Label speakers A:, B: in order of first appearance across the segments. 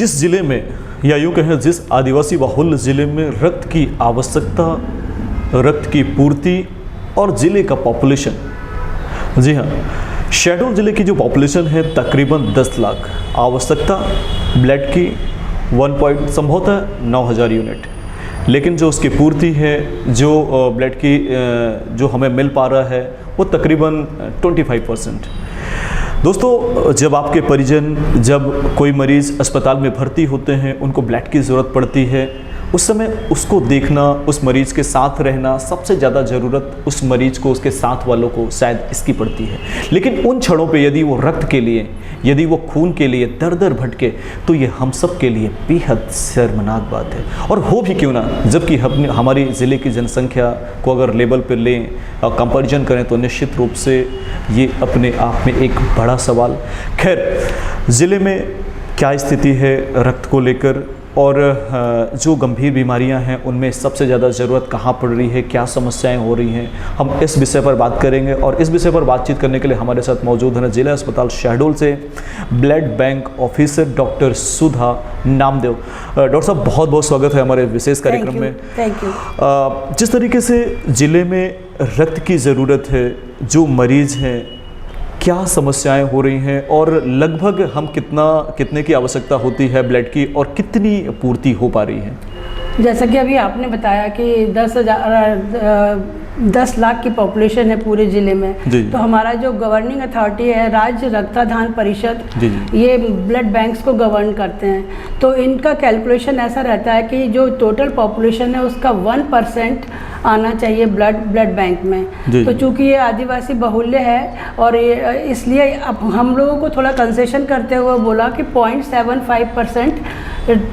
A: जिस ज़िले में, या यूँ कहें जिस आदिवासी बहुल ज़िले में रक्त की आवश्यकता, रक्त की पूर्ति और ज़िले का पॉपुलेशन, जी हाँ, शहडोल ज़िले की जो पॉपुलेशन है तकरीबन 10 लाख, आवश्यकता ब्लड की 1 संभवतः 9,000 यूनिट, लेकिन जो उसकी पूर्ति है, जो ब्लड की जो हमें मिल पा रहा है वो तकरीबन 25%। दोस्तों, जब आपके परिजन, जब कोई मरीज़ अस्पताल में भर्ती होते हैं, उनको ब्लड की ज़रूरत पड़ती है, उस समय उसको देखना, उस मरीज़ के साथ रहना, सबसे ज़्यादा ज़रूरत उस मरीज़ को, उसके साथ वालों को शायद इसकी पड़ती है। लेकिन उन क्षणों पे यदि वो रक्त के लिए, यदि वो खून के लिए दर दर भटके, तो ये हम सब के लिए बेहद शर्मनाक बात है। और हो भी क्यों ना, जबकि हमारी ज़िले की जनसंख्या को अगर लेवल पर लें और कंपैरिजन करें तो निश्चित रूप से ये अपने आप में एक बड़ा सवाल। खैर, ज़िले में क्या स्थिति है रक्त को लेकर, और जो गंभीर बीमारियां हैं उनमें सबसे ज़्यादा ज़रूरत कहाँ पड़ रही है, क्या समस्याएं हो रही हैं, हम इस विषय पर बात करेंगे। और इस विषय पर बातचीत करने के लिए हमारे साथ मौजूद हैं जिला अस्पताल शहडोल से ब्लड बैंक ऑफिसर डॉक्टर सुधा नामदेव। डॉक्टर साहब, बहुत बहुत स्वागत है हमारे विशेष कार्यक्रम में।
B: Thank you.
A: जिस तरीके से ज़िले में रक्त की ज़रूरत है, जो मरीज़ हैं, क्या समस्याएं हो रही हैं, और लगभग हम कितने की आवश्यकता होती है ब्लड की, और कितनी पूर्ति हो पा रही है?
B: जैसा कि अभी आपने बताया कि 10 लाख की पॉपुलेशन है पूरे ज़िले में, तो हमारा जो गवर्निंग अथॉरिटी है, राज्य रक्तदान परिषद, ये ब्लड बैंक्स को गवर्न करते हैं। तो इनका कैलकुलेशन ऐसा रहता है कि जो टोटल पॉपुलेशन है उसका 1% आना चाहिए ब्लड बैंक में। तो चूंकि ये आदिवासी बहुल्य है, और इसलिए अब हम लोगों को थोड़ा कंसेशन करते हुए बोला कि 0.75%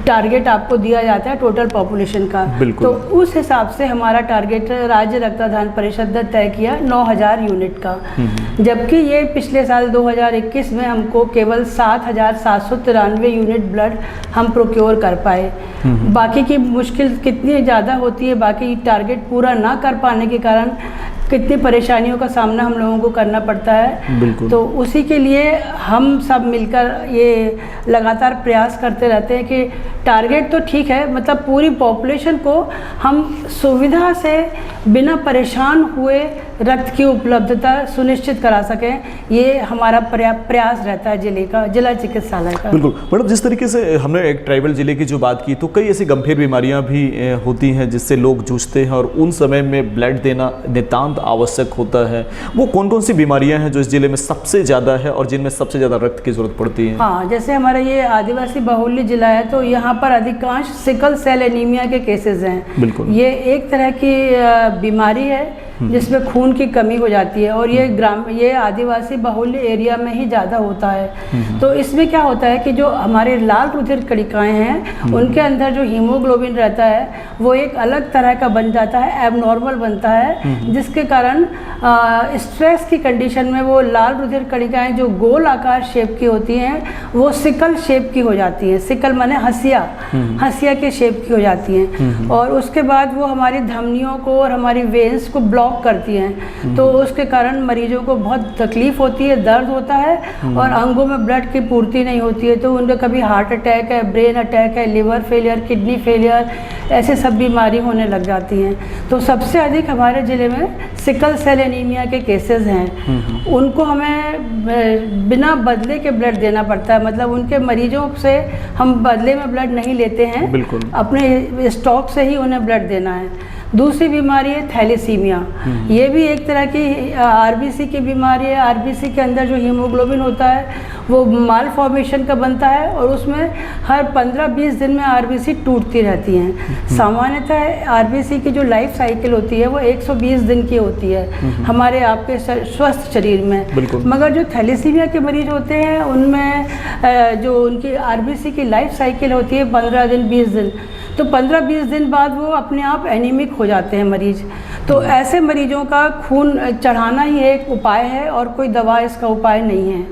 B: टारगेट आपको दिया जाता है टोटल पॉपुलेशन का। तो उस हिसाब से हमारा टारगेट राज्य रक्तदान परिषद ने तय किया 9,000 यूनिट का, जबकि ये पिछले साल 2021 में हमको केवल 7,793 यूनिट ब्लड हम प्रोक्योर कर पाए। बाकी की मुश्किल कितनी ज़्यादा होती है, बाकी टारगेट पूरा ना कर पाने के कारण कितनी परेशानियों का सामना हम लोगों को करना पड़ता है। तो उसी के लिए हम सब मिलकर ये लगातार प्रयास करते रहते हैं कि टारगेट तो ठीक है, मतलब पूरी पॉपुलेशन को हम सुविधा से बिना परेशान हुए रक्त की उपलब्धता सुनिश्चित करा सकें, ये हमारा प्रयास रहता है जिला चिकित्सालय का।
A: बिल्कुल मैडम, जिस तरीके से हमने एक ट्राइबल जिले की जो बात की, तो कई ऐसी गंभीर बीमारियां भी होती हैं जिससे लोग जूझते हैं, और उन समय में ब्लड देना नितांत आवश्यक होता है। वो कौन कौन सी बीमारियां हैं जो इस जिले में सबसे ज़्यादा है और जिनमें सबसे ज़्यादा रक्त की जरूरत पड़ती है?
B: हाँ, जैसे हमारा ये आदिवासी बहुल्य जिला है, तो यहाँ पर अधिकांश सिकल सेल एनीमिया के केसेस हैं।
A: बिल्कुल,
B: ये एक तरह की बीमारी है जिसमें खून की कमी हो जाती है, और ये आदिवासी बहुल्य एरिया में ही ज़्यादा होता है। तो इसमें क्या होता है कि जो हमारे लाल रुधिर कणिकाएं हैं, उनके अंदर जो हीमोग्लोबिन रहता है वो एक अलग तरह का बन जाता है, एबनॉर्मल बनता है, जिसके कारण स्ट्रेस की कंडीशन में वो लाल रुधिर कणिकाएं जो गोल आकार शेप की होती हैं वो सिकल शेप की हो जाती हैं। सिकल माने हंसिया के शेप की हो जाती हैं, और उसके बाद वो हमारी धमनियों को और हमारी वेन्स को ब्लॉक करती हैं। तो उसके कारण मरीजों को बहुत तकलीफ होती है, दर्द होता है, और अंगों में ब्लड की पूर्ति नहीं होती है। तो उनका कभी हार्ट अटैक है, ब्रेन अटैक है, लिवर फेलियर, किडनी फेलियर, ऐसे सब बीमारी होने लग जाती हैं। तो सबसे अधिक हमारे ज़िले में सिकल सेल एनीमिया के केसेस हैं। उनको हमें बिना बदले के ब्लड देना पड़ता है, मतलब उनके मरीजों से हम बदले में ब्लड नहीं लेते हैं, अपने स्टॉक से ही उन्हें ब्लड देना है। दूसरी बीमारी है थैलेसीमिया। ये भी एक तरह की आरबीसी की बीमारी है। आरबीसी के अंदर जो हीमोग्लोबिन होता है वो माल फॉर्मेशन का बनता है, और उसमें हर 15-20 दिन में आरबीसी टूटती रहती हैं। सामान्यतः आरबीसी की जो लाइफ साइकिल होती है वो 120 दिन की होती है हमारे आपके स्वस्थ शरीर में। मगर जो थैलेसीमिया के मरीज होते हैं उनमें जो उनकी आरबीसी की लाइफ साइकिल होती है 15 दिन 20 दिन, तो 15-20 दिन बाद वो अपने आप एनीमिक हो जाते हैं मरीज। तो ऐसे मरीजों का खून चढ़ाना ही एक उपाय है, और कोई दवा इसका उपाय नहीं है।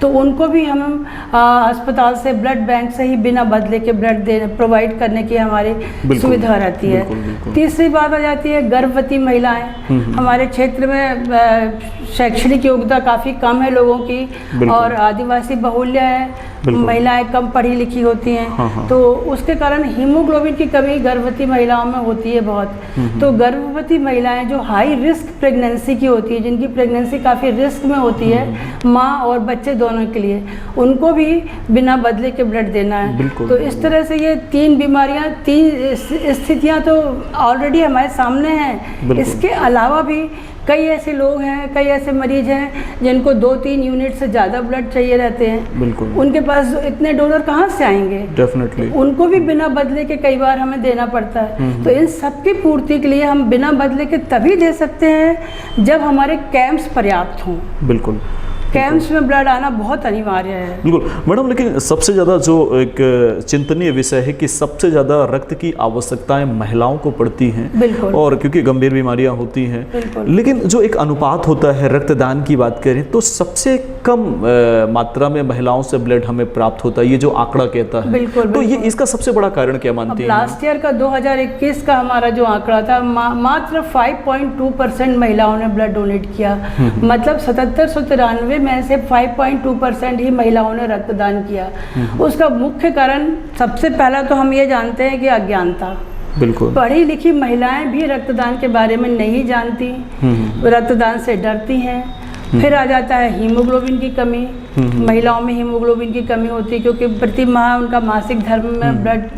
B: तो उनको भी हम अस्पताल से, ब्लड बैंक से ही बिना बदले के ब्लड प्रोवाइड करने की हमारी सुविधा रहती है। तीसरी बात आ जाती है गर्भवती महिलाएं। हमारे क्षेत्र में शैक्षणिक योग्यता काफ़ी कम है लोगों की, और आदिवासी बहुल्य है, महिलाएं कम पढ़ी लिखी होती हैं।
A: हाँ।
B: तो उसके कारण हीमोग्लोबिन की कमी गर्भवती महिलाओं में होती है बहुत। तो गर्भवती महिलाएं जो हाई रिस्क प्रेगनेंसी की होती है, जिनकी प्रेगनेंसी काफ़ी रिस्क में होती है माँ और बच्चे दोनों के लिए, उनको भी बिना बदले के ब्लड देना है। तो इस तरह से ये 3 बीमारियां, 3 स्थितियां तो ऑलरेडी हमारे सामने हैं। इसके अलावा भी कई ऐसे लोग हैं, कई ऐसे मरीज हैं जिनको 2-3 यूनिट से ज़्यादा ब्लड चाहिए रहते हैं।
A: बिल्कुल।
B: उनके पास इतने डोनर कहाँ से आएंगे?
A: डेफिनेटली।
B: उनको भी बिना बदले के कई बार हमें देना पड़ता है। तो इन सबकी पूर्ति के लिए हम बिना बदले के तभी दे सकते हैं जब हमारे कैंप्स पर्याप्त हों।
A: बिल्कुल।
B: कैंप्स में ब्लड आना बहुत अनिवार्य है।
A: बिल्कुल मैडम, लेकिन सबसे ज़्यादा जो एक चिंतनीय विषय है कि सबसे ज़्यादा रक्त की आवश्यकताएं महिलाओं को पड़ती हैं।
B: बिल्कुल।
A: और क्योंकि गंभीर बीमारियां होती हैं, लेकिन जो एक अनुपात होता है रक्तदान की बात करें तो सबसे कम मात्रा में महिलाओं से ब्लड हमें प्राप्त होता है, ये जो आंकड़ा कहता है।
B: बिल्कुल।
A: तो ये इसका सबसे बड़ा कारण क्या मानती हैं?
B: लास्ट ईयर का 2021 का हमारा जो आंकड़ा था, मात्र 5.2% महिलाओं ने ब्लड डोनेट किया। मतलब 7793 में से 5.2% ही महिलाओं ने रक्तदान किया। उसका मुख्य कारण सबसे पहला तो हम ये जानते हैं कि अज्ञानता।
A: बिल्कुल।
B: पढ़ी लिखी महिलाएं भी रक्तदान के बारे में नहीं जानती, रक्तदान से डरती हैं। फिर आ जाता है हीमोग्लोबिन की कमी। महिलाओं में हीमोग्लोबिन की कमी होती है क्योंकि प्रति माह उनका मासिक धर्म में ब्लड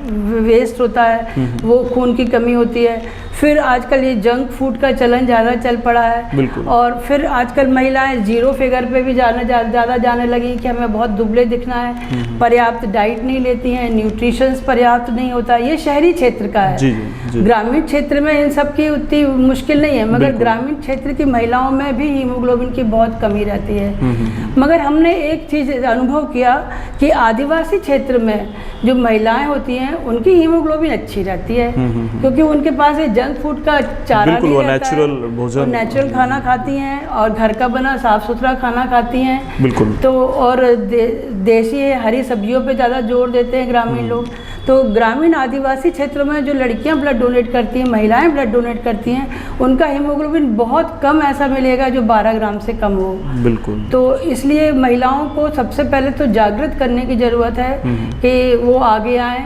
B: वेस्ट होता है, वो खून की कमी होती है। फिर आजकल ये जंक फूड का चलन ज़्यादा चल पड़ा है। और फिर आजकल महिलाएं 0 फिगर पे भी ज़्यादा जाने लगी कि हमें बहुत दुबले दिखना है, पर्याप्त डाइट नहीं लेती हैं, न्यूट्रिशंस पर्याप्त नहीं होता। ये शहरी क्षेत्र का है। जी। ग्रामीण क्षेत्र में इन सब की उतनी मुश्किल नहीं है, मगर ग्रामीण क्षेत्र की महिलाओं में भी हीमोग्लोबिन की बहुत कमी रहती है। मगर हमने एक चीज़ अनुभव किया कि आदिवासी क्षेत्र में जो महिलाएं होती हैं उनकी हीमोग्लोबिन अच्छी रहती है, क्योंकि उनके पास ये जंक फूड का चारा नहीं रहता है, भोजन, नेचुरल खाना खाती हैं और घर का बना साफ सुथरा खाना खाती हैं।
A: बिल्कुल।
B: तो और देशी हरी सब्जियों पे ज़्यादा जोर देते हैं ग्रामीण लोग। तो ग्रामीण आदिवासी क्षेत्रों में जो लड़कियां ब्लड डोनेट करती हैं, महिलाएं ब्लड डोनेट करती हैं, उनका हीमोग्लोबिन बहुत कम ऐसा मिलेगा जो 12 ग्राम से कम हो।
A: बिल्कुल।
B: तो इसलिए महिलाओं को सबसे पहले तो जागृत करने की ज़रूरत है कि वो आगे आएँ,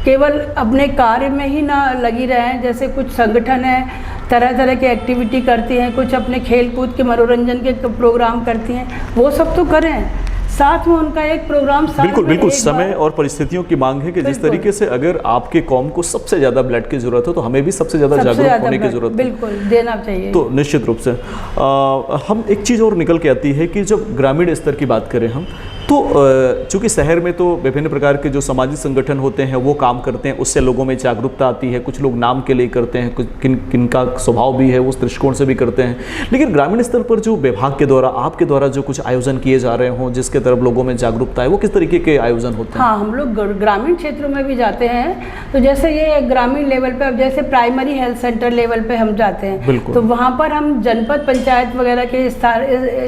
B: केवल अपने कार्य में ही ना लगी रहें। जैसे कुछ संगठन है, तरह तरह की एक्टिविटी करती हैं, कुछ अपने खेल कूद के मनोरंजन के प्रोग्राम करती हैं, वो सब तो करें, साथ में उनका एक प्रोग्राम
A: बिल्कुल समय और परिस्थितियों की मांग है कि जिस तरीके से अगर आपके कौम को सबसे ज़्यादा ब्लड की ज़रूरत है तो हमें भी सबसे ज़्यादा जागरूक होने की ज़रूरत है।
B: बिल्कुल देना चाहिए।
A: तो निश्चित रूप से हम एक चीज़ और निकल के आती है कि जब ग्रामीण स्तर की बात करें हम तो चूँकि शहर में तो विभिन्न प्रकार के जो सामाजिक संगठन होते हैं वो काम करते हैं, उससे लोगों में जागरूकता आती है। कुछ लोग नाम के लिए करते हैं, कुछ किनका स्वभाव भी है वो उस दृष्टिकोण से भी करते हैं। लेकिन ग्रामीण स्तर पर जो विभाग के द्वारा, आपके द्वारा जो कुछ आयोजन किए जा रहे हों जिसके तरफ लोगों में जागरूकता है, वो किस तरीके के आयोजन होते हैं?
B: हाँ, हम लोग ग्रामीण क्षेत्रों में भी जाते हैं। तो जैसे ये ग्रामीण लेवल पे, अब जैसे प्राइमरी हेल्थ सेंटर लेवल पे हम जाते हैं, तो वहाँ पर हम जनपद पंचायत वगैरह के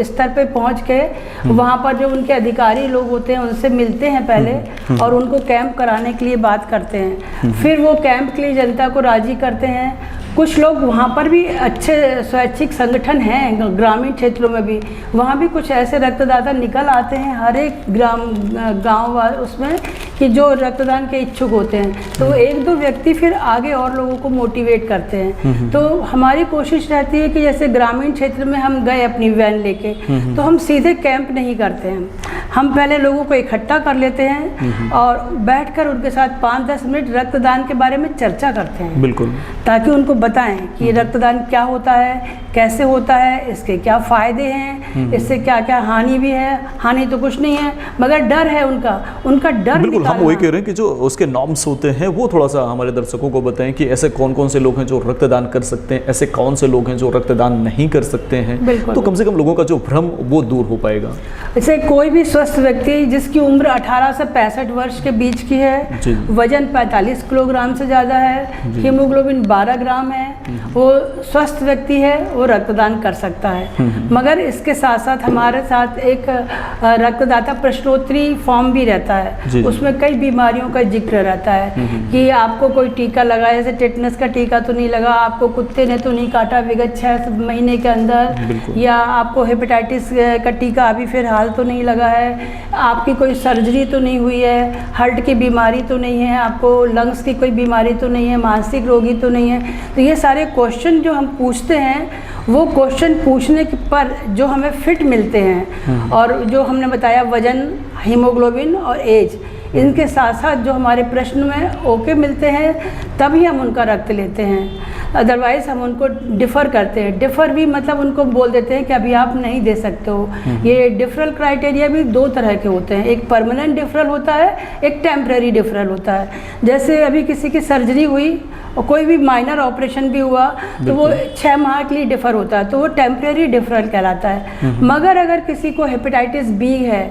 B: स्तर पे पहुँच के वहाँ पर जो उनके अधिकारी लोग होते हैं उनसे मिलते हैं पहले और उनको कैंप कराने के लिए बात करते हैं। फिर वो कैंप के लिए जनता को राजी करते हैं। कुछ लोग वहाँ पर भी अच्छे स्वैच्छिक संगठन हैं ग्रामीण क्षेत्रों में भी, वहाँ भी कुछ ऐसे रक्तदाता निकल आते हैं हर एक गांव उसमें कि जो रक्तदान के इच्छुक होते हैं। तो 1-2 व्यक्ति फिर आगे और लोगों को मोटिवेट करते हैं। तो हमारी कोशिश रहती है कि जैसे ग्रामीण क्षेत्र में हम गए अपनी वैन लेके, तो हम सीधे कैंप नहीं करते हैं, हम पहले लोगों को इकट्ठा कर लेते हैं और बैठकर उनके साथ 5-10 मिनट रक्तदान के बारे में चर्चा करते हैं।
A: बिल्कुल।
B: ताकि उनको बताएं कि रक्तदान क्या होता है, कैसे होता है, इसके क्या फ़ायदे हैं, इससे क्या क्या हानि भी है। हानि तो कुछ नहीं है मगर डर है उनका डर।
A: बिल्कुल, हम वही कह रहे हैं कि जो उसके नॉर्म्स होते हैं वो थोड़ा सा हमारे दर्शकों को बताएं कि ऐसे कौन कौन से लोग हैं जो रक्तदान कर सकते हैं, ऐसे कौन से लोग हैं जो रक्तदान नहीं कर सकते हैं, तो कम से कम लोगों का जो भ्रम वो दूर हो पाएगा।
B: जैसे कोई भी स्वस्थ व्यक्ति जिसकी उम्र 18 से 65 वर्ष के बीच की है, वजन 45 किलोग्राम से ज़्यादा है, हीमोग्लोबिन 12 ग्राम है है, वो स्वस्थ व्यक्ति है, वो रक्तदान कर सकता है। मगर इसके साथ साथ हमारे साथ एक रक्तदाता प्रश्नोत्तरी फॉर्म भी रहता है।
A: जी।
B: उसमें कई बीमारियों का जिक्र रहता है कि आपको कोई टीका लगा, जैसे टेटनस का टीका तो नहीं लगा, आपको कुत्ते ने तो नहीं काटा विगत 6 महीने के अंदर, या आपको हेपेटाइटिस का टीका अभी फिलहाल तो नहीं लगा है, आपकी कोई सर्जरी तो नहीं हुई है, हार्ट की बीमारी तो नहीं है, आपको लंग्स की कोई बीमारी तो नहीं है, मानसिक रोगी तो नहीं है। तो ये सारे क्वेश्चन जो हम पूछते हैं, वो क्वेश्चन पूछने पर जो हमें फिट मिलते हैं, और जो हमने बताया वजन, हीमोग्लोबिन और एज, इनके साथ साथ जो हमारे प्रश्न में ओके मिलते हैं, तभी हम उनका रक्त लेते हैं। अदरवाइज़ हम उनको डिफ़र करते हैं। डिफ़र भी मतलब उनको बोल देते हैं कि अभी आप नहीं दे सकते हो। ये डिफरल क्राइटेरिया भी 2 तरह के होते हैं, एक परमानेंट डिफरल होता है, एक टेम्परेरी डिफरल होता है। जैसे अभी किसी की सर्जरी हुई और कोई भी माइनर ऑपरेशन भी हुआ तो वो 6 माह के लिए डिफ़र होता है, तो वो टेम्परेरी डिफरल कहलाता है। मगर अगर किसी को हेपेटाइटिस बी है,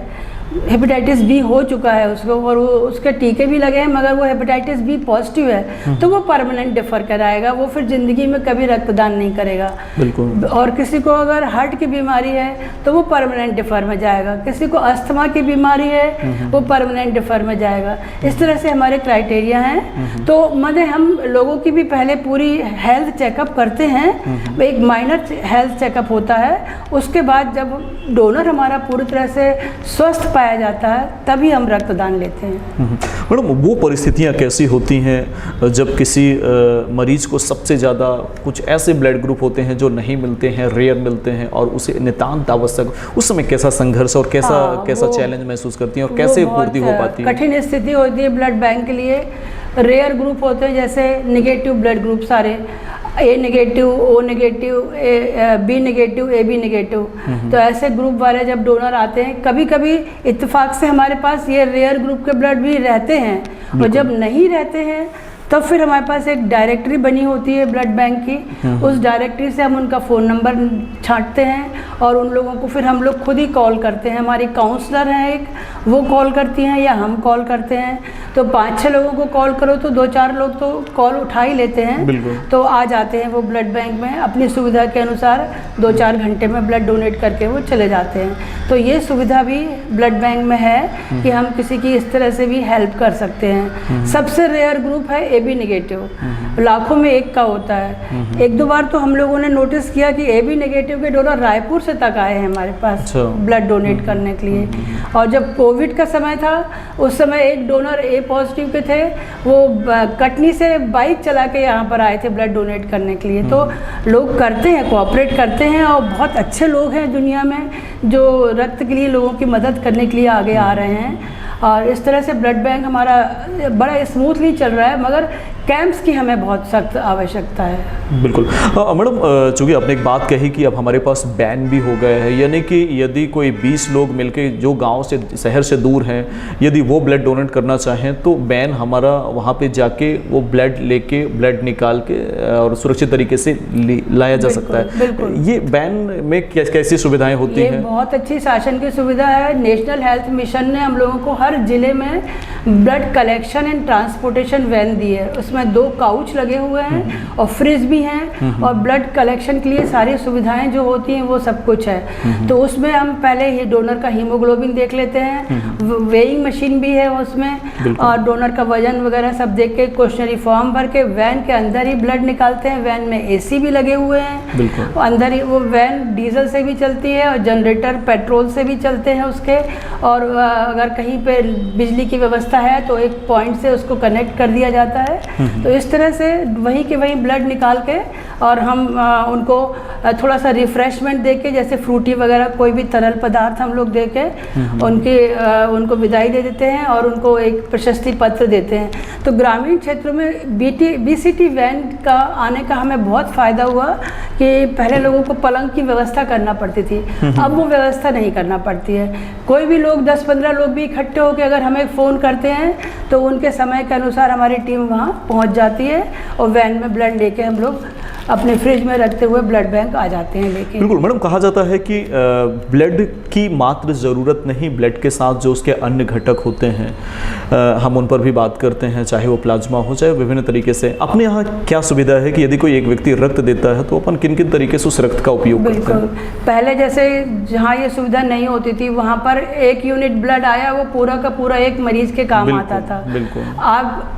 B: हेपेटाइटिस बी हो चुका है उसको, और वो उसके टीके भी लगे हैं, मगर वो हेपेटाइटिस बी पॉजिटिव है, तो वो परमानेंट डिफर कराएगा, वो फिर ज़िंदगी में कभी रक्तदान नहीं करेगा।
A: बिल्कुल।
B: और किसी को अगर हार्ट की बीमारी है तो वो परमानेंट डिफर में जाएगा, किसी को अस्थमा की बीमारी है वो परमानेंट डिफर में जाएगा। इस तरह से हमारे क्राइटेरिया हैं। तो मतलब हम लोगों की भी पहले पूरी हेल्थ चेकअप करते हैं, एक माइनर हेल्थ चेकअप होता है, उसके बाद जब डोनर हमारा पूरी तरह से स्वस्थ पाया जाता है तभी हम रक्तदान लेते हैं।
A: मैडम, वो परिस्थितियाँ कैसी होती हैं जब किसी मरीज को सबसे ज़्यादा कुछ ऐसे ब्लड ग्रुप होते हैं जो नहीं मिलते हैं, रेयर मिलते हैं, और उसे नितांत आवश्यक, उस समय कैसा संघर्ष और कैसा चैलेंज महसूस करती हैं और कैसे पूर्ति हो पाती है?
B: कठिन स्थिति होती है ब्लड बैंक के लिए। रेयर ग्रुप होते हैं जैसे निगेटिव ब्लड ग्रुप सारे, A negative, O negative, B negative, A B negative, तो ऐसे ग्रुप वाले जब डोनर आते हैं, कभी कभी इत्तेफाक से हमारे पास ये रेयर ग्रुप के ब्लड भी रहते हैं, और जब नहीं रहते हैं तब फिर हमारे पास एक डायरेक्टरी बनी होती है ब्लड बैंक की। उस डायरेक्टरी से हम उनका फ़ोन नंबर छांटते हैं और उन लोगों को फिर हम लोग खुद ही कॉल करते हैं। हमारी काउंसलर हैं एक, वो कॉल करती हैं या हम कॉल करते हैं। तो 5-6 लोगों को कॉल करो तो 2-4 लोग तो कॉल उठा ही लेते हैं, तो आ जाते हैं वो ब्लड बैंक में अपनी सुविधा के अनुसार। 2-4 घंटे में ब्लड डोनेट करके वो चले जाते हैं। तो ये सुविधा भी ब्लड बैंक में है कि हम किसी की इस तरह से भी हेल्प कर सकते हैं। सबसे रेयर ग्रुप है ए बी नेगेटिव, लाखों में एक का होता है। 1-2 बार तो हम लोगों ने नोटिस किया कि ए बी नेगेटिव के डोनर रायपुर से तक आए हैं हमारे पास ब्लड डोनेट करने के लिए। और जब कोविड का समय था उस समय एक डोनर ए पॉजिटिव के थे, वो कटनी से बाइक चला के यहाँ पर आए थे ब्लड डोनेट करने के लिए। तो लोग करते हैं, कोऑपरेट करते हैं, और बहुत अच्छे लोग हैं दुनिया में जो रक्त के लिए लोगों की मदद करने के लिए आगे आ रहे हैं। और इस तरह से ब्लड बैंक हमारा बड़ा स्मूथली चल रहा है, मगर कैंप्स की हमें बहुत सख्त आवश्यकता है।
A: बिल्कुल। मैडम, चूँकि आपने एक बात कही कि अब हमारे पास बैन भी हो गए हैं, यानी कि यदि कोई 20 लोग मिलके जो गांव से, शहर से दूर हैं, यदि वो ब्लड डोनेट करना चाहें तो बैन हमारा वहाँ पे जाके वो ब्लड लेके, ब्लड निकाल के और सुरक्षित तरीके से लाया जा सकता है। ये बैन में कैसी सुविधाएँ होती हैं?
B: ये बहुत अच्छी शासन की सुविधा है। नेशनल हेल्थ मिशन ने हम लोगों को हर जिले में blood collection and transportation van दी है। उसमें 2 काउच लगे हुए हैं और फ्रिज भी हैं, और ब्लड कलेक्शन के लिए सारी सुविधाएं जो होती हैं वो सब कुछ है। तो उसमें हम पहले ही डोनर का हीमोग्लोबिन देख लेते हैं, वेइंग मशीन भी है उसमें, और डोनर का वजन वगैरह सब देख के क्वेश्चनरी फॉर्म भर के वैन के अंदर ही ब्लड निकालते हैं। वैन में AC भी लगे हुए हैं, अंदर ही वो वैन डीजल से भी चलती है और जनरेटर पेट्रोल से भी चलते हैं उसके। और अगर कहीं पे बिजली की व्यवस्था है तो एक पॉइंट से उसको कनेक्ट कर दिया जाता है। तो इस तरह से वहीं के वहीं ब्लड निकाल के, और हम उनको थोड़ा सा रिफ्रेशमेंट दे के, जैसे फ्रूटी वगैरह कोई भी तरल पदार्थ हम लोग दे के उनको विदाई दे देते हैं और उनको एक प्रशस्ति पत्र देते हैं। तो ग्रामीण क्षेत्रों में BCT वैन का आने का हमें बहुत फ़ायदा हुआ कि पहले लोगों को पलंग की व्यवस्था करना पड़ती थी, अब वो व्यवस्था नहीं करना पड़ती है। कोई भी लोग 10-15 लोग भी इकट्ठे होकर अगर हमें फ़ोन करते हैं तो उनके समय के अनुसार हमारी टीम वहाँ पहुँच जाती है और वैन में ब्लड लेके हम लोग अपने फ्रिज में रखते हुए ब्लड बैंक आ जाते हैं लेके।
A: बिल्कुल मैडम, कहा जाता है कि ब्लड की मात्र ज़रूरत नहीं, ब्लड के साथ जो उसके अन्य घटक होते हैं हम उन पर भी बात करते हैं, चाहे वो प्लाज्मा हो चाहे विभिन्न तरीके से। अपने यहाँ क्या सुविधा है कि यदि कोई एक व्यक्ति रक्त देता है तो अपन किन किन तरीके से उस रक्त का उपयोग करते हैं?
B: पहले जैसे जहाँ ये सुविधा नहीं होती थी वहाँ पर 1 यूनिट ब्लड आया वो पूरा का पूरा एक मरीज के काम आता था।
A: बिल्कुल।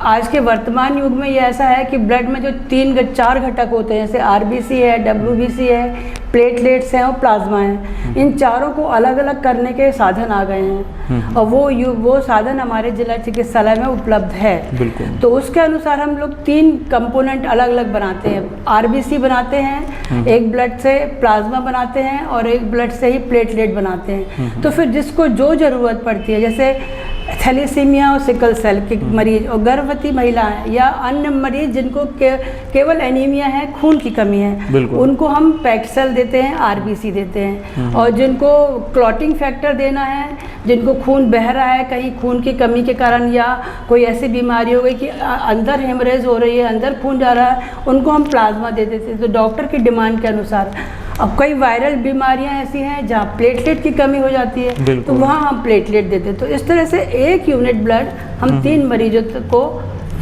B: आज के वर्तमान युग में ये ऐसा है कि ब्लड में जो 3-4 घटक होते हैं, जैसे आरबीसी है, डब्ल्यूबीसी है, प्लेटलेट्स हैं और प्लाज्मा है, इन चारों को अलग अलग करने के साधन आ गए हैं और वो साधन हमारे जिला चिकित्सालय में उपलब्ध है।
A: बिल्कुल।
B: तो उसके अनुसार हम लोग 3 कंपोनेंट अलग अलग बनाते हैं। आरबीसी बनाते हैं, एक ब्लड से प्लाज्मा बनाते हैं और एक ब्लड से ही प्लेटलेट बनाते हैं। तो फिर जिसको जो ज़रूरत पड़ती है, जैसे थैलेसीमिया और सिकल सेल के मरीज और गर्भवती महिलाएं या अन्य मरीज जिनको केवल एनीमिया है, खून की कमी है, उनको हम पैक्सेल देते हैं, आरबीसी देते हैं। और जिनको क्लॉटिंग फैक्टर देना है, जिनको खून बह रहा है कहीं खून की कमी के कारण या कोई ऐसी बीमारी हो गई कि अंदर हेमरेज हो रही है, अंदर खून जा रहा है, उनको हम प्लाज्मा दे देते हैं। तो डॉक्टर की डिमांड के अनुसार। अब कई वायरल बीमारियां ऐसी हैं जहाँ प्लेटलेट की कमी हो जाती है, तो वहाँ हम प्लेटलेट देते हैं। तो इस तरह से 1 यूनिट ब्लड हम 3 मरीजों को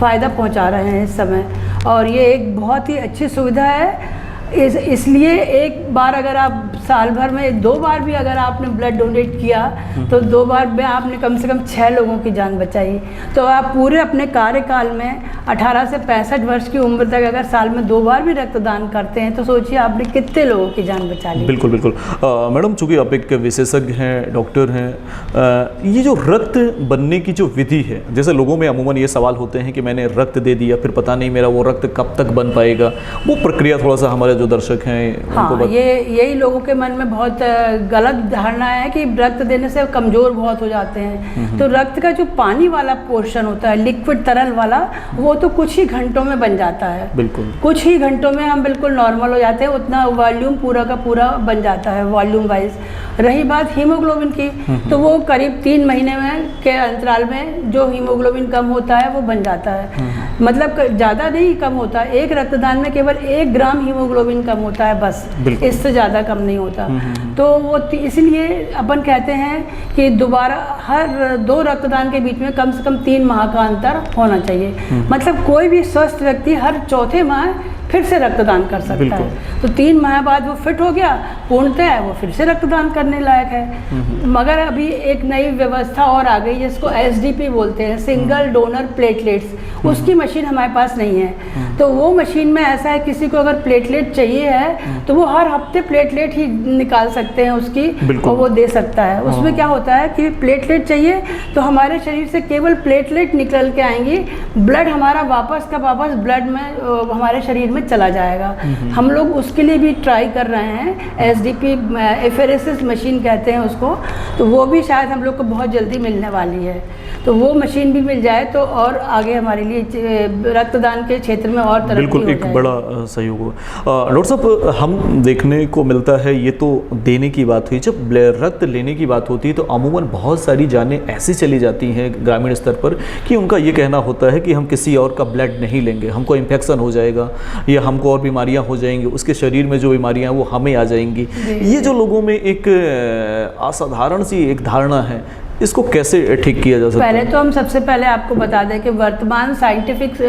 B: फ़ायदा पहुँचा रहे हैं इस समय, और ये एक बहुत ही अच्छी सुविधा है। इसलिए एक बार अगर आप साल भर में 2 बार भी अगर आपने ब्लड डोनेट किया तो 2 बार में आपने कम से कम 6 लोगों की जान बचाई। तो आप पूरे अपने कार्यकाल में 18 से 65 वर्ष की उम्र तक अगर साल में 2 बार भी रक्तदान करते हैं तो सोचिए आपने कितने लोगों की जान बचा ली।
A: बिल्कुल बिल्कुल। मैडम, चूँकि आप एक विशेषज्ञ हैं, डॉक्टर हैं, ये जो रक्त बनने की जो विधि है, जैसे लोगों में अमूमन ये सवाल होते हैं कि मैंने रक्त दे दिया, फिर पता नहीं मेरा वो रक्त कब तक बन पाएगा, वो प्रक्रिया थोड़ा सा हमारे जो दर्शक हैं
B: हाँ, यही लोगों के मन में बहुत गलत धारणा है कि रक्त देने से कमज़ोर बहुत हो जाते हैं। तो रक्त का जो पानी वाला पोर्शन होता है, लिक्विड तरल वाला, वो तो कुछ ही घंटों में बन जाता है। बिल्कुल, कुछ ही घंटों में हम बिल्कुल नॉर्मल हो जाते हैं, उतना वॉल्यूम पूरा का पूरा बन जाता है वॉल्यूम वाइज। रही बात हीमोग्लोबिन की, तो वो करीब 3 महीने में के अंतराल में जो हीमोग्लोबिन कम होता है वो बन जाता है। मतलब ज़्यादा नहीं कम होता, एक रक्तदान में केवल 1 ग्राम हीमोग्लोबिन कम होता है, बस, इससे ज़्यादा कम नहीं होता। तो वो इसलिए अपन कहते हैं कि दोबारा हर 2 रक्तदान के बीच में कम से कम 3 माह का अंतर होना चाहिए। मतलब कोई भी स्वस्थ व्यक्ति हर चौथे माह फिर से रक्तदान कर सकता है। तो 3 माह बाद वो फिट हो गया, पूर्णतः वो फिर से रक्तदान करने लायक है। मगर अभी एक नई व्यवस्था और आ गई जिसको एसडीपी बोलते हैं, सिंगल डोनर प्लेटलेट्स, उसकी मशीन हमारे पास नहीं है। तो वो मशीन में ऐसा है, किसी को अगर प्लेटलेट चाहिए है तो वो हर हफ्ते प्लेटलेट ही निकाल सकते हैं उसकी, और वो दे सकता है। उसमें क्या होता है कि प्लेटलेट चाहिए तो हमारे शरीर से केवल प्लेटलेट निकल के आएंगी, ब्लड हमारा वापस का वापस ब्लड में हमारे शरीर में चला जाएगा। हम लोग उसके लिए भी ट्राई कर रहे हैं, एसडीपी एफेरेसिस मशीन कहते हैं उसको, तो वो भी शायद हम लोग को बहुत जल्दी मिलने वाली है। तो वो मशीन भी मिल जाए तो और आगे हमारे लिए रक्तदान के क्षेत्र में और तरक्की
A: बिल्कुल एक बड़ा सहयोग होगा। डॉक्टर साहब, हम देखने को मिलता है, ये तो देने की बात हुई, जब रक्त लेने की बात होती है तो अमूमन बहुत सारी जानें ऐसी चली जाती हैं ग्रामीण स्तर पर कि उनका ये कहना होता है कि हम किसी और का ब्लड नहीं लेंगे, हमको इन्फेक्शन हो जाएगा या हमको और बीमारियां हो जाएंगी, उसके शरीर में जो बीमारियां वो हमें आ जाएंगी। ये जो लोगों में एक असाधारण सी एक धारणा है, इसको कैसे ठीक किया जा सकता है?
B: पहले तो हम सबसे पहले आपको बता दें कि वर्तमान साइंटिफिक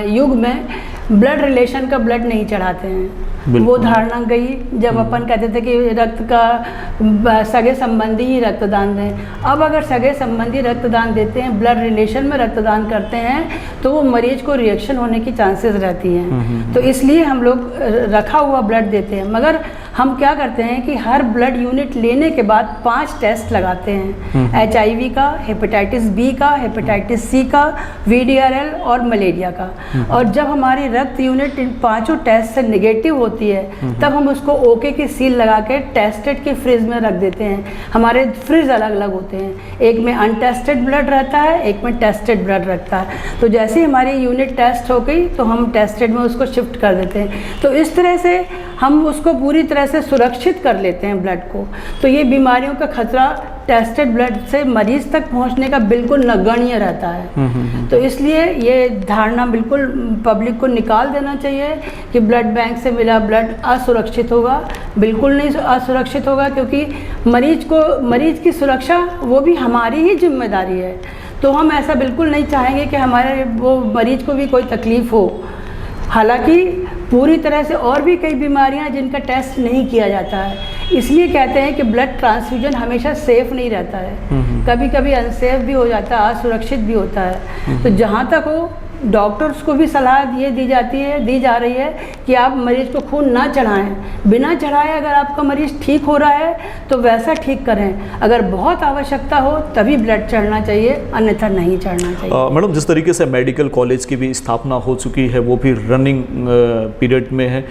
B: युग में ब्लड रिलेशन का ब्लड नहीं चढ़ाते हैं। वो धारणा गई जब अपन कहते थे कि रक्त का सगे संबंधी ही रक्तदान दें। अब अगर सगे संबंधी रक्तदान देते हैं, ब्लड रिलेशन में रक्तदान करते हैं, तो वो मरीज को रिएक्शन होने की चांसेस रहती हैं। तो इसलिए हम लोग रखा हुआ ब्लड देते हैं। मगर हम क्या करते हैं कि हर ब्लड यूनिट लेने के बाद 5 टेस्ट लगाते हैं, HIV का, हेपेटाइटिस B का, हेपेटाइटिस C का, VDRL और मलेरिया का। और जब हमारी रक्त यूनिट इन 5 टेस्ट से नेगेटिव होती है तब हम उसको ओके की सील लगा के टेस्टेड के फ्रिज में रख देते हैं। हमारे फ्रिज अलग अलग होते हैं, एक में अनटेस्टेड ब्लड रहता है, एक में टेस्टेड ब्लड रहता है। तो जैसे ही हमारी यूनिट टेस्ट हो गई तो हम टेस्टेड में उसको शिफ्ट कर देते हैं। तो इस तरह से हम उसको पूरी तरह से सुरक्षित कर लेते हैं ब्लड को। तो ये बीमारियों का खतरा टेस्टेड ब्लड से मरीज तक पहुंचने का बिल्कुल नगण्य रहता है। तो इसलिए ये धारणा बिल्कुल पब्लिक को निकाल देना चाहिए कि ब्लड बैंक से मिला ब्लड असुरक्षित होगा। बिल्कुल नहीं असुरक्षित होगा, क्योंकि मरीज की सुरक्षा वो भी हमारी ही जिम्मेदारी है। तो हम ऐसा बिल्कुल नहीं चाहेंगे कि हमारे वो मरीज को भी कोई तकलीफ़ हो। हालांकि पूरी तरह से और भी कई बीमारियां जिनका टेस्ट नहीं किया जाता है, इसलिए कहते हैं कि ब्लड ट्रांसफ्यूजन हमेशा सेफ नहीं रहता है, कभी कभी अनसेफ भी हो जाता है, असुरक्षित भी होता है। तो जहाँ तक हो डॉक्टर्स को भी सलाह ये दी जा रही है कि आप मरीज को खून ना चढ़ाएं, बिना चढ़ाए अगर आपका मरीज ठीक हो रहा है तो वैसा ठीक करें। अगर बहुत आवश्यकता हो तभी ब्लड चढ़ना चाहिए, अन्यथा नहीं चढ़ना चाहिए।
A: मैडम, जिस तरीके से मेडिकल कॉलेज की भी स्थापना हो चुकी है, वो भी रनिंग पीरियड में है,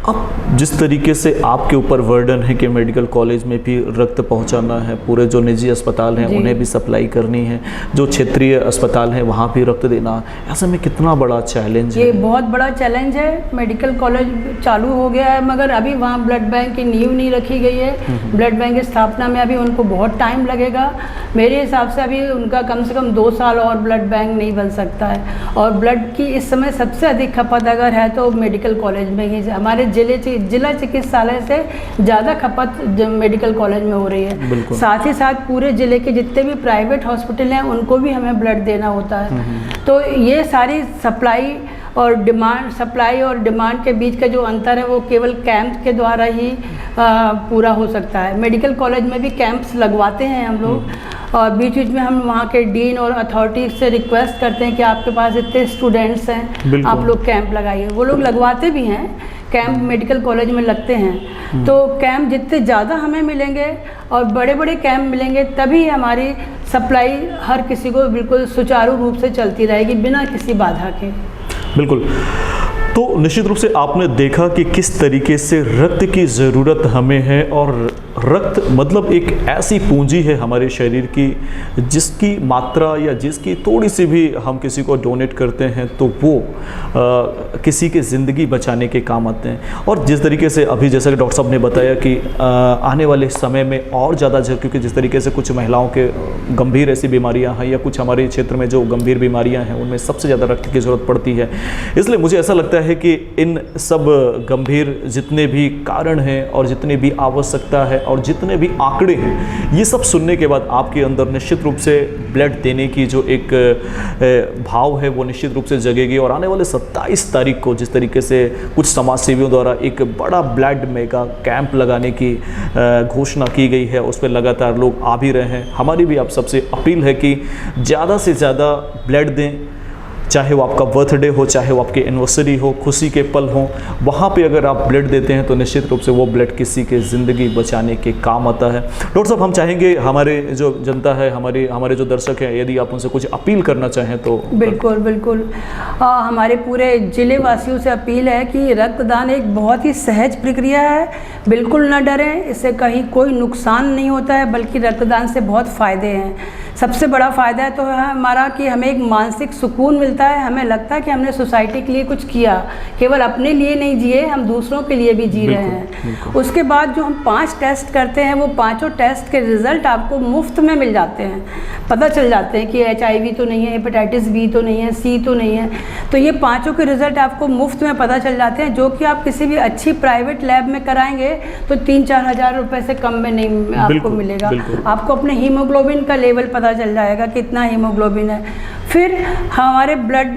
A: अब जिस तरीके से आपके ऊपर वर्डन है कि मेडिकल कॉलेज में भी रक्त पहुंचाना है, पूरे जो निजी अस्पताल हैं उन्हें भी सप्लाई करनी है, जो क्षेत्रीय अस्पताल हैं वहाँ भी रक्त देना, ऐसे में कितना बड़ा चैलेंज है?
B: ये बहुत बड़ा चैलेंज है। मेडिकल कॉलेज चालू हो गया है, मगर अभी वहाँ ब्लड बैंक की नींव नहीं रखी गई है। ब्लड बैंक की स्थापना में अभी उनको बहुत टाइम लगेगा। मेरे हिसाब से अभी उनका कम से कम 2 साल और ब्लड बैंक नहीं बन सकता है। और ब्लड की इस समय सबसे अधिक खपत अगर है तो मेडिकल कॉलेज में ही, हमारे जिला चिकित्सालय से ज़्यादा खपत मेडिकल कॉलेज में हो रही है। साथ ही साथ पूरे ज़िले के जितने भी प्राइवेट हॉस्पिटल हैं उनको भी हमें ब्लड देना होता है। तो ये सारी सप्लाई और डिमांड के बीच का जो अंतर है वो केवल कैंप के द्वारा ही पूरा हो सकता है। मेडिकल कॉलेज में भी कैंप्स लगवाते हैं हम लोग, और बीच बीच में हम वहाँ के डीन और अथॉरिटी से रिक्वेस्ट करते हैं कि आपके पास इतने स्टूडेंट्स हैं, आप लोग कैंप लगाइए। वो लोग लगवाते भी हैं, कैंप मेडिकल कॉलेज में लगते हैं। तो कैंप जितने ज़्यादा हमें मिलेंगे और बड़े बड़े कैंप मिलेंगे, तभी हमारी सप्लाई हर किसी को बिल्कुल सुचारू रूप से चलती रहेगी बिना किसी बाधा के।
A: बिल्कुल। तो निश्चित रूप से आपने देखा कि किस तरीके से रक्त की ज़रूरत हमें है, और रक्त मतलब एक ऐसी पूंजी है हमारे शरीर की जिसकी मात्रा या जिसकी थोड़ी सी भी हम किसी को डोनेट करते हैं तो वो किसी की ज़िंदगी बचाने के काम आते हैं। और जिस तरीके से अभी जैसा कि डॉक्टर साहब ने बताया कि आने वाले समय में और ज़्यादा क्योंकि जिस तरीके से कुछ महिलाओं के गंभीर ऐसी बीमारियां हैं या कुछ हमारे क्षेत्र में जो गंभीर बीमारियां हैं उनमें सबसे ज़्यादा रक्त की ज़रूरत पड़ती है। इसलिए मुझे ऐसा लगता है कि इन सब गंभीर जितने भी कारण हैं और जितनी भी आवश्यकता है और जितने भी आंकड़े हैं, ये सब सुनने के बाद आपके अंदर निश्चित रूप से ब्लड देने की जो एक भाव है वो निश्चित रूप से जगेगी। और आने वाले 27 तारीख को जिस तरीके से कुछ समाज सेवियों द्वारा एक बड़ा ब्लड मेगा कैंप लगाने की घोषणा की गई है, उस पर लगातार लोग आ भी रहे हैं। हमारी भी आप सबसे अपील है कि ज़्यादा से ज़्यादा ब्लड दें, चाहे वो आपका बर्थडे हो, चाहे वो आपकी एनिवर्सरी हो, खुशी के पल हो, वहाँ पे अगर आप ब्लड देते हैं तो निश्चित रूप से वो ब्लड किसी के ज़िंदगी बचाने के काम आता है। डॉक्टर साहब, हम चाहेंगे हमारे जो जनता है, हमारे जो दर्शक हैं, यदि आप उनसे कुछ अपील करना चाहें तो।
B: बिल्कुल हमारे पूरे ज़िले वासियों से अपील है कि रक्तदान एक बहुत ही सहज प्रक्रिया है, बिल्कुल न डरें, इससे कहीं कोई नुकसान नहीं होता है, बल्कि रक्तदान से बहुत फ़ायदे हैं। सबसे बड़ा फ़ायदा है तो है हमारा कि हमें एक मानसिक सुकून मिलता है, हमें लगता है कि हमने सोसाइटी के लिए कुछ किया, केवल अपने लिए नहीं जिए, हम दूसरों के लिए भी जी रहे हैं। उसके बाद जो हम 5 टेस्ट करते हैं, वो 5 टेस्ट के रिज़ल्ट आपको मुफ्त में मिल जाते हैं, पता चल जाते हैं कि HIV तो नहीं है, हेपेटाइटिस B तो नहीं है, C तो नहीं है। तो ये 5 के रिज़ल्ट आपको मुफ्त में पता चल जाते हैं, जो कि आप किसी भी अच्छी प्राइवेट लैब में कराएंगे तो 3-4 हज़ार रुपये से कम में नहीं आपको मिलेगा। आपको अपने हीमोग्लोबिन का लेवल पता चल जाएगा कितना हीमोग्लोबिन है। फिर हमारे ब्लड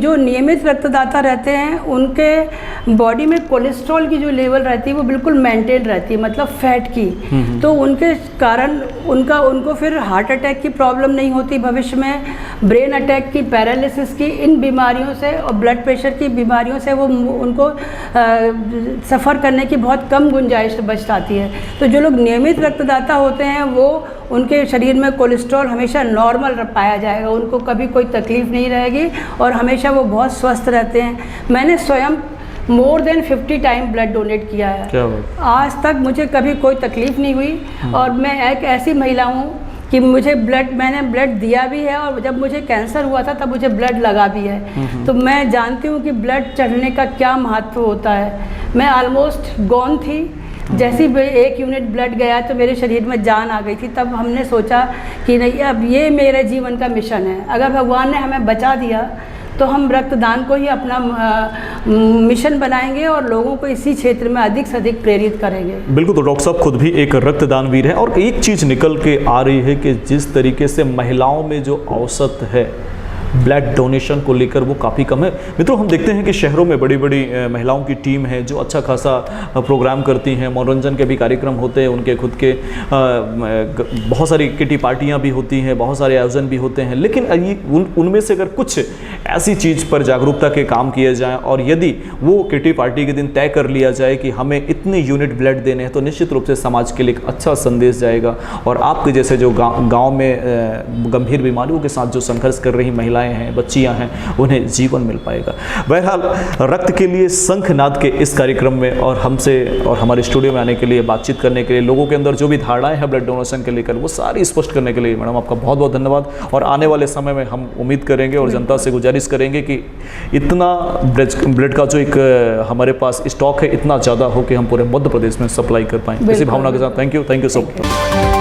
B: जो नियमित रक्तदाता रहते हैं उनके बॉडी में कोलेस्ट्रॉल की जो लेवल रहती है वो बिल्कुल मेंटेन रहती है, मतलब फैट की। तो उनके कारण उनको फिर हार्ट अटैक की प्रॉब्लम नहीं होती भविष्य में, ब्रेन अटैक की, पैरालिसिस की, इन बीमारियों से और ब्लड प्रेशर की बीमारियों से वो उनको सफ़र करने की बहुत कम गुंजाइश बच जाती है। तो जो लोग नियमित रक्तदाता होते हैं वो उनके शरीर में कोलेस्ट्रॉल हमेशा नॉर्मल पाया जाएगा, उनको कभी कोई तकलीफ़ नहीं रहेगी और हमेशा वो बहुत स्वस्थ रहते हैं। मैंने स्वयं more than 50 time blood donate किया है, आज तक मुझे कभी कोई तकलीफ़ नहीं हुई। और मैं एक ऐसी महिला हूँ कि मैंने ब्लड दिया भी है, और जब मुझे कैंसर हुआ था तब मुझे ब्लड लगा भी है। तो मैं जानती हूँ कि ब्लड चढ़ने का क्या महत्व होता है। मैं ऑलमोस्ट गॉन थी, जैसे ही 1 यूनिट ब्लड गया तो मेरे शरीर में जान आ गई थी। तब हमने सोचा कि नहीं, अब ये मेरे जीवन का मिशन है। अगर भगवान ने हमें बचा दिया तो हम रक्तदान को ही अपना मिशन बनाएंगे और लोगों को इसी क्षेत्र में अधिक से अधिक प्रेरित करेंगे।
A: बिल्कुल, तो डॉक्टर साहब खुद भी एक रक्तदान वीर है और एक चीज़ निकल के आ रही है कि जिस तरीके से महिलाओं में जो औसत है ब्लड डोनेशन को लेकर वो काफ़ी कम है। मित्रों, हम देखते हैं कि शहरों में बड़ी बड़ी महिलाओं की टीम है जो अच्छा खासा प्रोग्राम करती हैं, मनोरंजन के भी कार्यक्रम होते हैं, उनके खुद के बहुत सारी किटी पार्टियां भी होती हैं, बहुत सारे आयोजन भी होते हैं। लेकिन उनमें से अगर कुछ ऐसी चीज़ पर जागरूकता के काम किए जाएँ और यदि वो किटी पार्टी के दिन तय कर लिया जाए कि हमें इतने यूनिट ब्लड देने हैं, तो निश्चित रूप से समाज के लिए एक अच्छा संदेश जाएगा और आपके जैसे जो गाँव में गंभीर बीमारियों के साथ जो संघर्ष कर रही महिलाएं हैं, बच्चियां हैं, उन्हें जीवन मिल पाएगा। बहरहाल, रक्त के लिए शंखनाद के इस कार्यक्रम में और हमसे और हमारे स्टूडियो में आने के लिए, बातचीत करने के लिए, लोगों के अंदर जो भी धारणाएं हैं ब्लड डोनेशन के लेकर वो सारी स्पष्ट करने के लिए मैडम आपका बहुत बहुत धन्यवाद। और आने वाले समय में हम उम्मीद करेंगे और जनता से गुजारिश करेंगे कि इतना ब्लड का जो एक हमारे पास स्टॉक है इतना ज़्यादा हो कि हम पूरे मध्य प्रदेश में सप्लाई कर पाएँ। इसी भावना के साथ thank you so much.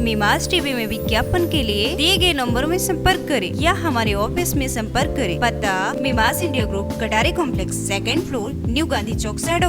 C: Mimas TV में विज्ञापन के लिए दिए गए नंबरों में संपर्क करें या हमारे ऑफिस में संपर्क करें। पता: Mimas India group, Katare complex, 2nd floor, new Gandhi Chowk, shadow.